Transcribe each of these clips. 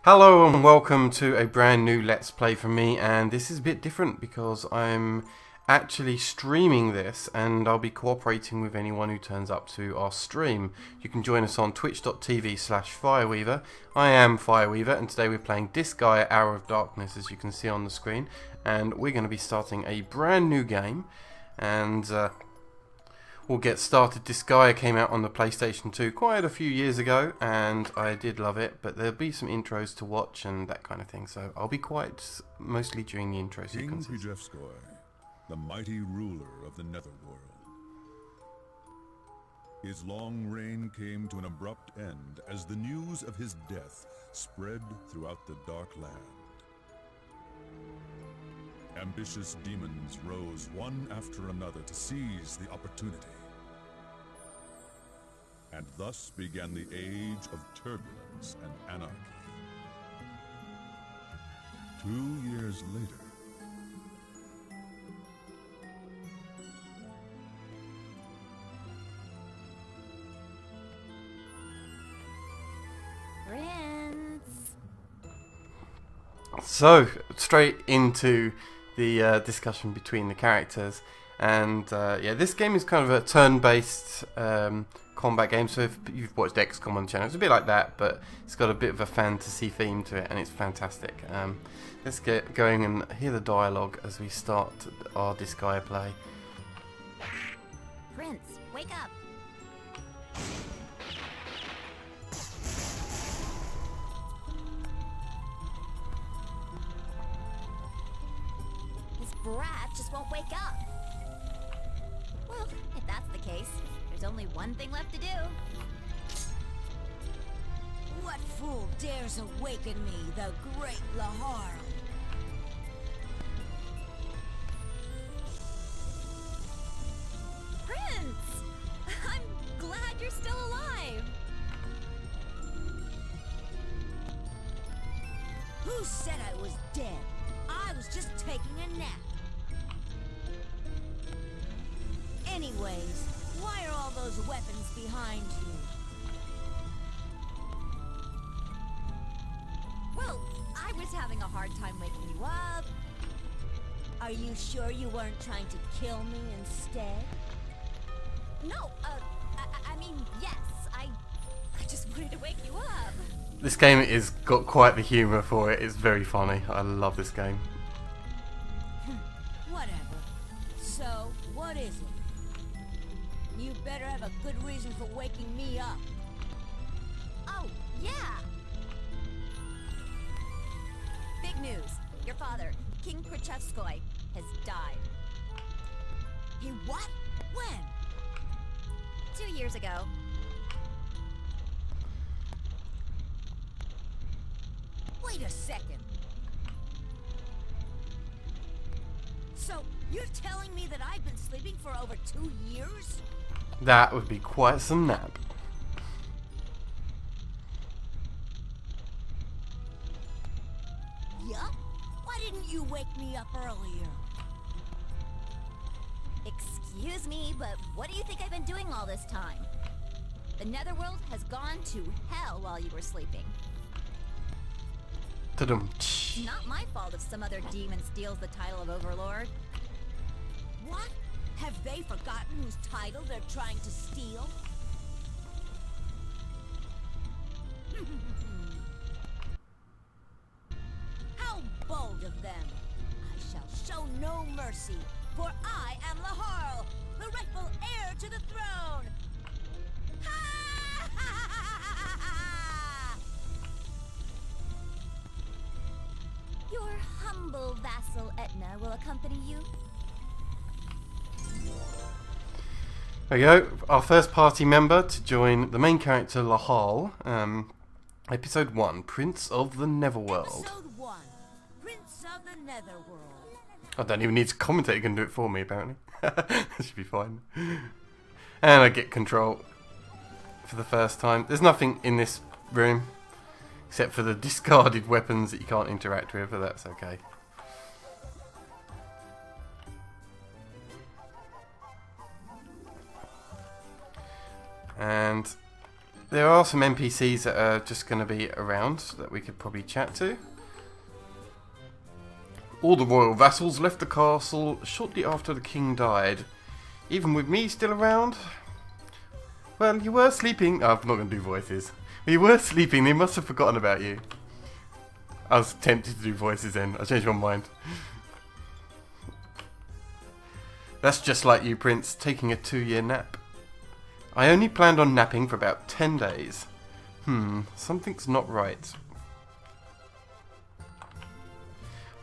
Hello and welcome to a brand new Let's Play from me, and this is a bit different because I'm actually streaming this and I'll be cooperating with anyone who turns up to our stream. You can join us on twitch.tv/Fireweaver. I am Fireweaver and today we're playing Disgaea Hour of Darkness, as you can see on the screen, and we're going to be starting a brand new game, and we'll get started. Disgaea came out on the PlayStation 2 quite a few years ago, and I did love it, but there'll be some intros to watch and that kind of thing, so I'll be quiet mostly during the intro sequences. Disgaea, the mighty ruler of the Netherworld. His long reign came to an abrupt end as the news of his death spread throughout the Dark Land. Ambitious demons rose one after another to seize the opportunity. And thus began the age of turbulence and anarchy. 2 years later, So, straight into the discussion between the characters, and yeah, this game is kind of a turn-based combat game, so if you've watched XCOM on the channel, it's a bit like that, but it's got a bit of a fantasy theme to it, and it's fantastic. Let's get going and hear the dialogue as we start our Disgaea play. Prince, wake up! Brat just won't wake up. Well, if that's the case, there's only one thing left to do. What fool dares awaken me, the great Lahar? Prince! I'm glad you're still alive. Who said I was dead? I was just taking a nap. Anyways, why are all those weapons behind you? Well, I was having a hard time waking you up. Are you sure you weren't trying to kill me instead? No, I mean, yes. I just wanted to wake you up. This game is got quite the humour for it. It's very funny. I love this game. Whatever. So, what is it? You better have a good reason for waking me up. Oh, yeah. Big news. Your father, King Krichevskoy, has died. He what? When? 2 years ago. Wait a second. So, you're telling me that I've been sleeping for over 2 years? That would be quite some nap. Yup. Why didn't you wake me up earlier? Excuse me, but what do you think I've been doing all this time? The Netherworld has gone to hell while you were sleeping. Ta-dum. It's not my fault if some other demon steals the title of Overlord. What? Have they forgotten whose title they're trying to steal? How bold of them! I shall show no mercy, for I am Lahar, the rightful heir to the throne! Your humble vassal Etna will accompany you. There we go. Our first party member to join the main character, Lahal. Episode 1, Prince of the Netherworld. Episode 1, Prince of the Netherworld. I don't even need to commentate, you can do it for me apparently. That should be fine. And I get control for the first time. There's nothing in this room except for the discarded weapons that you can't interact with, but that's okay. And There are some NPCs that are just going to be around that we could probably chat to. All the royal vassals left the castle shortly after the king died. Even with me still around? Well, you were sleeping. Oh, I'm not going to do voices. You were sleeping, they must have forgotten about you. I was tempted to do voices then. I changed my mind. That's just like you, Prince, taking a 2-year nap. I only planned on napping for about 10 days. Something's not right.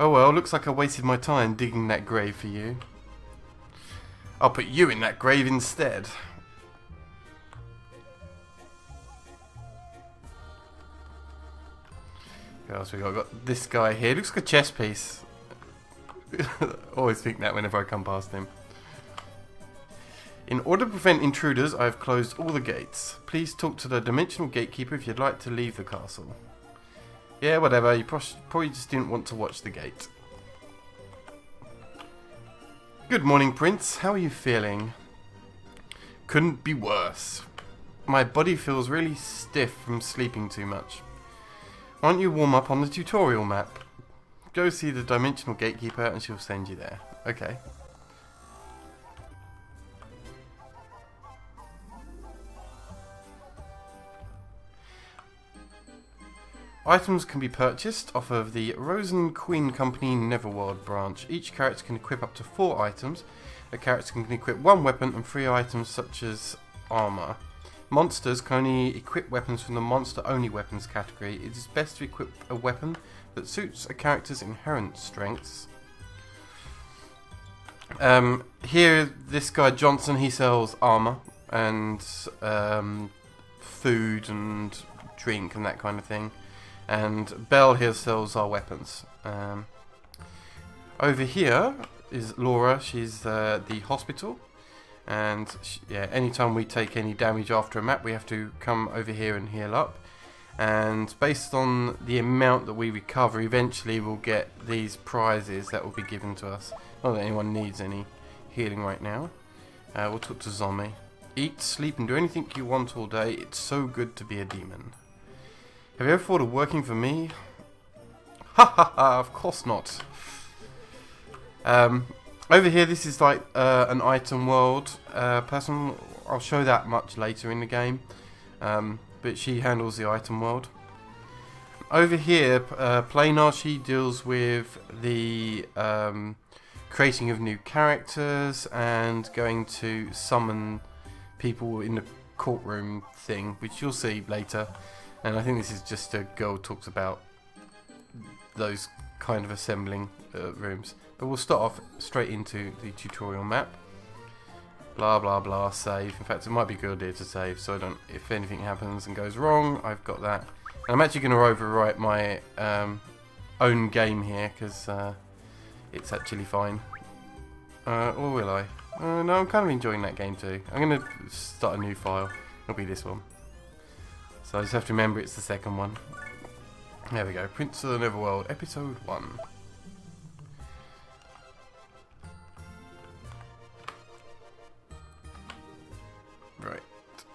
Oh well, looks like I wasted my time digging that grave for you. I'll put you in that grave instead. What else we got? Got this guy here. Looks like a chess piece. Always think that whenever I come past him. In order to prevent intruders, I have closed all the gates. Please talk to the dimensional gatekeeper if you'd like to leave the castle. Yeah, whatever. You probably just didn't want to watch the gate. Good morning, Prince. How are you feeling? Couldn't be worse. My body feels really stiff from sleeping too much. Why don't you warm up on the tutorial map? Go see the dimensional gatekeeper and she'll send you there. Okay. Items can be purchased off of the Rose and Queen Company Neverworld branch. Each character can equip up to 4 items. A character can equip 1 weapon and 3 items such as armor. Monsters can only equip weapons from the monster only weapons category. It is best to equip a weapon that suits a character's inherent strengths. Here, this guy Johnson, he sells armor and food and drink and that kind of thing. And Belle here sells our weapons. Over here is Laura. She's the hospital. And yeah, anytime we take any damage after a map, we have to come over here and heal up. And based on the amount that we recover, eventually we'll get these prizes that will be given to us. Not that anyone needs any healing right now. We'll talk to Zombie. Eat, sleep, and do anything you want all day. It's so good to be a demon. Have you ever thought of working for me? Ha ha ha, of course not. Over here, this is like an item world person. I'll show that much later in the game. But she handles the item world. Over here, Planar, she deals with the creating of new characters and going to summon people in the courtroom thing, which you'll see later. And I think this is just a girl talks about those kind of assembling rooms. But we'll start off straight into the tutorial map. Blah blah blah, save. In fact, it might be a good idea to save, so I don't, if anything happens and goes wrong, I've got that. And I'm actually going to overwrite my own game here, because it's actually fine. Or will I? No, I'm kind of enjoying that game too. I'm going to start a new file. It'll be this one. So I just have to remember it's the second one. There we go. Prince of the Neverworld, Episode 1. Right.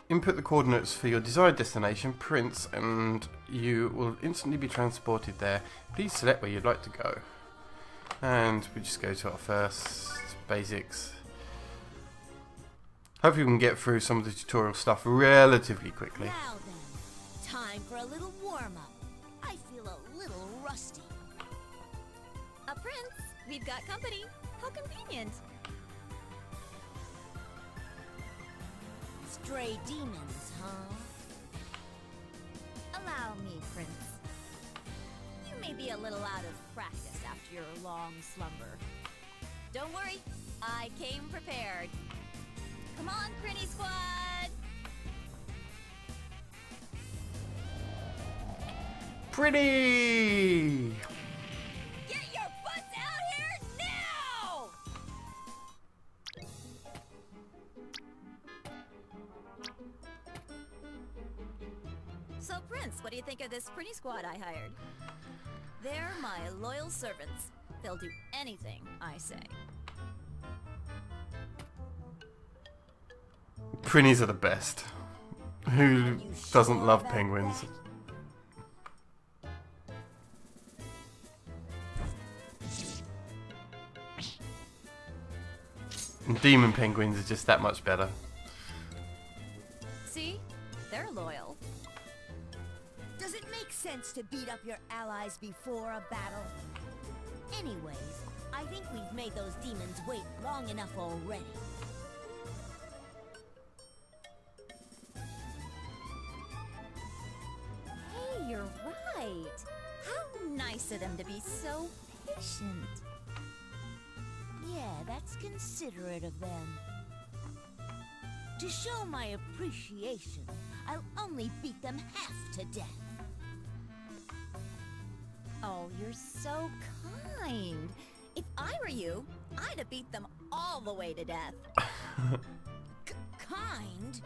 Input the coordinates for your desired destination, Prince, and you will instantly be transported there. Please select where you'd like to go. And we just go to our first basics. Hopefully we can get through some of the tutorial stuff relatively quickly. Now then, time for a little warm-up. I feel a little rusty. Prince, we've got company. How convenient. Stray demons, huh? Allow me, Prince. You may be a little out of practice after your long slumber. Don't worry, I came prepared. Come on, Pretty Squad! Pretty! Get your butts out here now! So, Prince, what do you think of this Pretty Squad I hired? They're my loyal servants. They'll do anything I say. Prinnies are the best. Who doesn't love penguins? And demon penguins are just that much better. See? They're loyal. Does it make sense to beat up your allies before a battle? Anyways, I think we've made those demons wait long enough already. Hey, you're right. How nice of them to be so patient. Yeah, that's considerate of them. To show my appreciation, I'll only beat them half to death. Oh, you're so kind. If I were you, I'd have beat them all the way to death. Kind?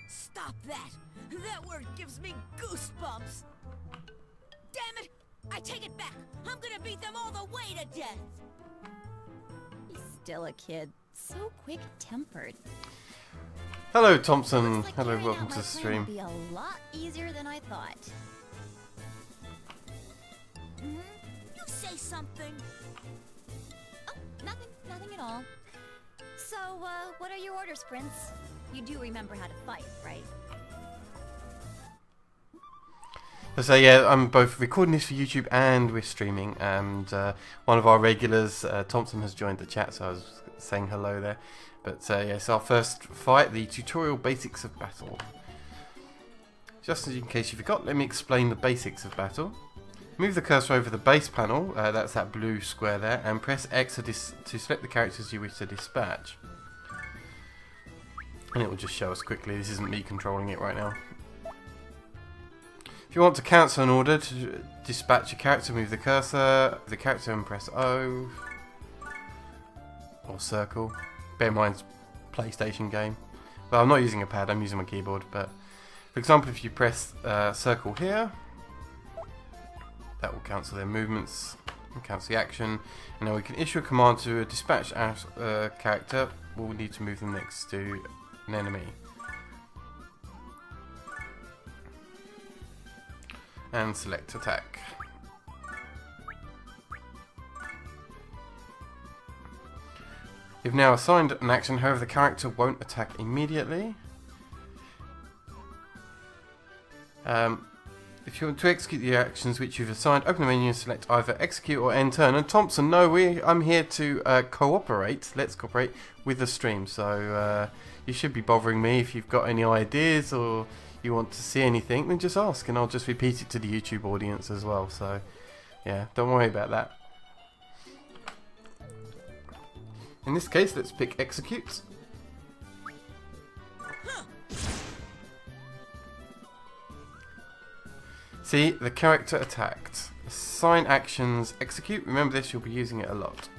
Stop that! That word gives me goosebumps! Damn it! I take it back! I'm gonna beat them all the way to death! He's still a kid. So quick-tempered. Hello, Thompson. Looks like Hello, carrying welcome out to my the plan stream. would be a lot easier than I thought. Hmm? You say something? Oh, nothing at all. So, what are your orders, Prince? You do remember how to fight, right? So yeah, I'm both recording this for YouTube and we're streaming. And one of our regulars, Thompson, has joined the chat, so I was saying hello there. But yes, our first fight, the tutorial basics of battle. Just in case you forgot, let me explain the basics of battle. Move the cursor over the base panel, that's that blue square there, and press X to select the characters you wish to dispatch. And it will just show us quickly. This isn't me controlling it right now. If you want to cancel an order to dispatch a character, move the cursor, and press O or circle. Bear in mind, it's a PlayStation game. Well, I'm not using a pad, I'm using my keyboard. But for example, if you press circle here, that will cancel their movements and cancel the action. And now we can issue a command to a dispatch character. We'll need to move them next to an enemy. And select attack. You've now assigned an action, however the character won't attack immediately. If you want to execute the actions which you've assigned, open the menu and select either execute or end turn. And Thompson, no, I'm here to cooperate. Let's cooperate with the stream. So you should be bothering me if you've got any ideas or you want to see anything, then just ask and I'll just repeat it to the YouTube audience as well. So yeah, don't worry about that. In this case, let's pick execute. See, the character attacked. Assign actions, execute. Remember this, you'll be using it a lot.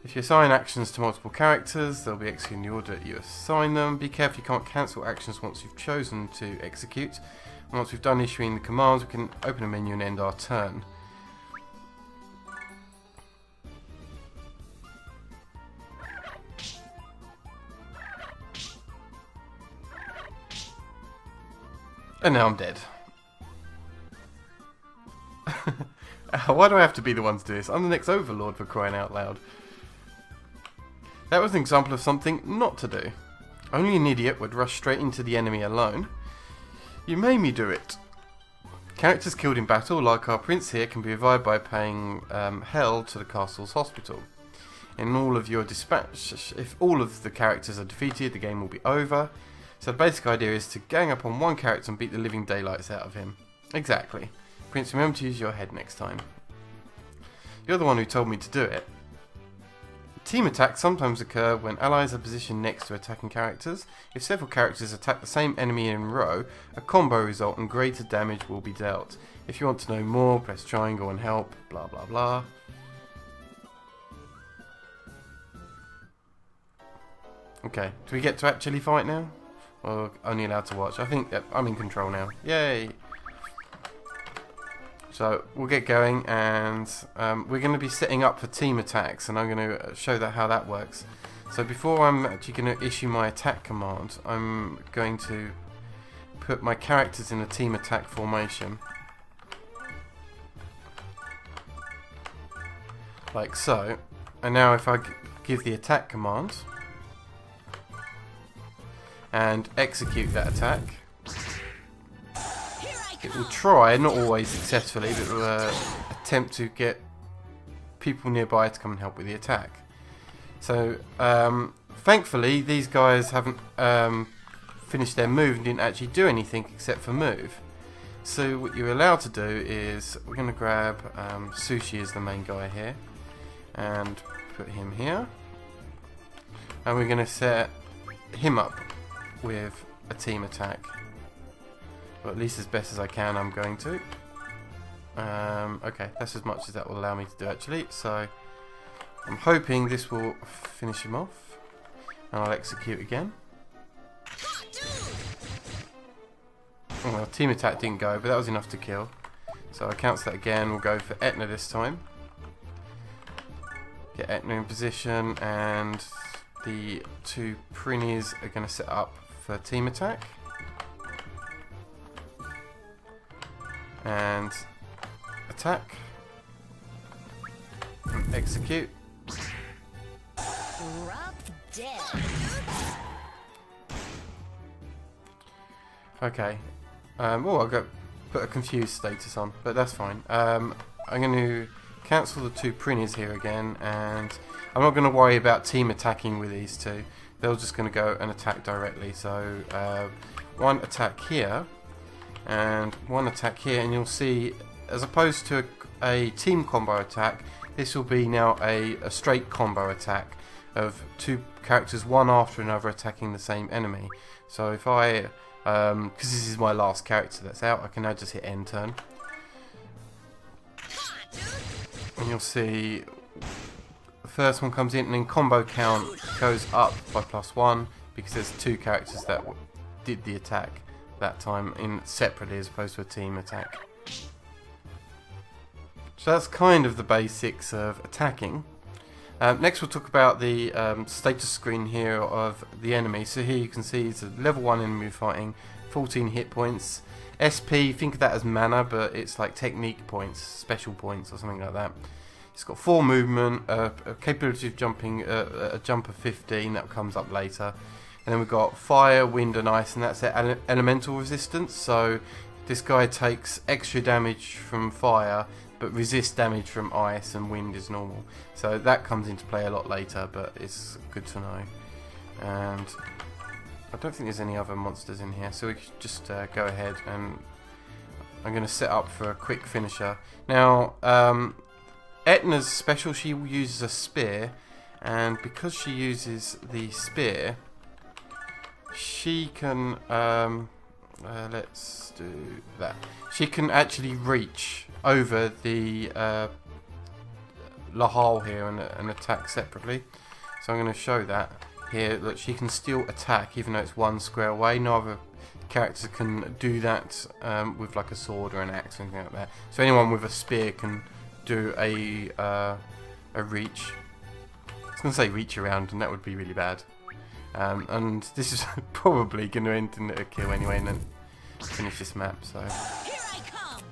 If you assign actions to multiple characters, they'll be executing the order that you assign them. Be careful you can't cancel actions once you've chosen to execute. And once we've done issuing the commands, we can open a menu and end our turn. And now I'm dead. Why do I have to be the one to do this? I'm the next overlord, for crying out loud. That was an example of something not to do. Only an idiot would rush straight into the enemy alone. You made me do it. Characters killed in battle, like our prince here, can be revived by paying hell to the castle's hospital. In all of your dispatch, if all of the characters are defeated, the game will be over. So the basic idea is to gang up on one character and beat the living daylights out of him. Exactly. Prince, remember to use your head next time. You're the one who told me to do it. Team attacks sometimes occur when allies are positioned next to attacking characters. If several characters attack the same enemy in a row, a combo result and greater damage will be dealt. If you want to know more, press triangle and help, blah blah blah. Okay, do we get to actually fight now? Or only allowed to watch? I think that I'm in control now. Yay! So we'll get going, and we're going to be setting up for team attacks, and I'm going to show how that works. So before I'm actually going to issue my attack command, I'm going to put my characters in a team attack formation. Like so. And now if I give the attack command and execute that attack, it will try, not always successfully, but it will attempt to get people nearby to come and help with the attack. So thankfully these guys haven't finished their move and didn't actually do anything except for move. So what you're allowed to do is, we're going to grab Sushi as the main guy here and put him here, and we're going to set him up with a team attack, or at least as best as I can I'm going to. Okay, that's as much as that will allow me to do actually, so I'm hoping this will finish him off, and I'll execute again. Oh, well, team attack didn't go, but that was enough to kill, so I cancel that again. We'll go for Etna this time. Get Etna in position, and the two Prinnies are going to set up for team attack. And attack. And execute. Drop dead. Okay. Oh, I'll go put a confused status on, but that's fine. I'm going to cancel the two Prinnies here again, and I'm not going to worry about team attacking with these two. They're just going to go and attack directly. So one attack here and one attack here, and you'll see, as opposed to a team combo attack, this will be now a straight combo attack of two characters one after another attacking the same enemy. So if I, because this is my last character that's out, I can now just hit end turn. And you'll see the first one comes in, and then combo count goes up by +1 because there's two characters that did the attack that time in separately as opposed to a team attack. So that's kind of the basics of attacking. Next we'll talk about the status screen here of the enemy. So here you can see it's a level 1 enemy fighting, 14 hit points. SP, think of that as mana, but it's like technique points, special points or something like that. It's got 4 movement, a capability of jumping, a jump of 15, that comes up later. And then we've got fire, wind and ice, and that's their elemental resistance. So this guy takes extra damage from fire, but resists damage from ice, and wind is normal. So that comes into play a lot later, but it's good to know. And I don't think there's any other monsters in here, so we can just go ahead, and I'm going to set up for a quick finisher. Now, Etna's special, she uses a spear, and because she uses the spear, she can, let's do that. She can actually reach over the Lahal here and attack separately. So I'm going to show that here. Look, she can still attack even though it's 1 square away. No other character can do that with like a sword or an axe or anything like that. So anyone with a spear can do a reach. I was going to say reach around, and that would be really bad. And this is probably going to end in a kill anyway, and then finish this map. So. Here I come.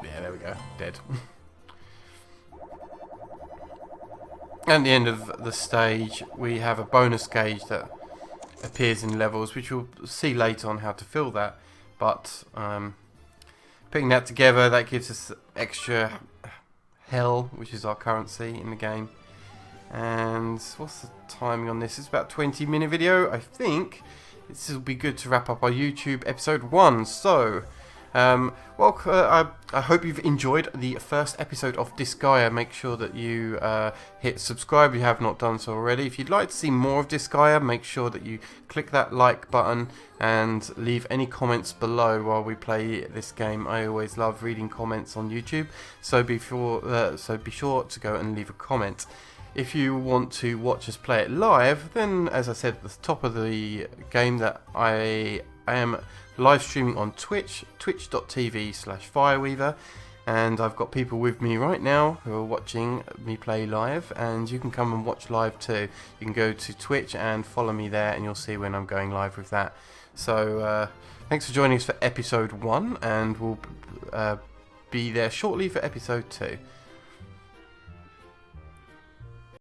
Yeah, there we go. Dead. At the end of the stage, we have a bonus gauge that appears in levels, which we'll see later on how to fill that. But putting that together, that gives us extra hell, which is our currency in the game. And what's the timing on this? It's about a 20-minute video, I think. This will be good to wrap up our YouTube episode 1. So, I hope you've enjoyed the first episode of Disgaea. Make sure that you hit subscribe if you have not done so already. If you'd like to see more of Disgaea, make sure that you click that like button and leave any comments below while we play this game. I always love reading comments on YouTube, so be sure to go and leave a comment. If you want to watch us play it live, then as I said at the top of the game, that I am live streaming on Twitch, twitch.tv/Fireweaver, And I've got people with me right now who are watching me play live, and you can come and watch live too. You can go to Twitch and follow me there, and you'll see when I'm going live with that. So thanks for joining us for episode 1, and we'll be there shortly for episode 2.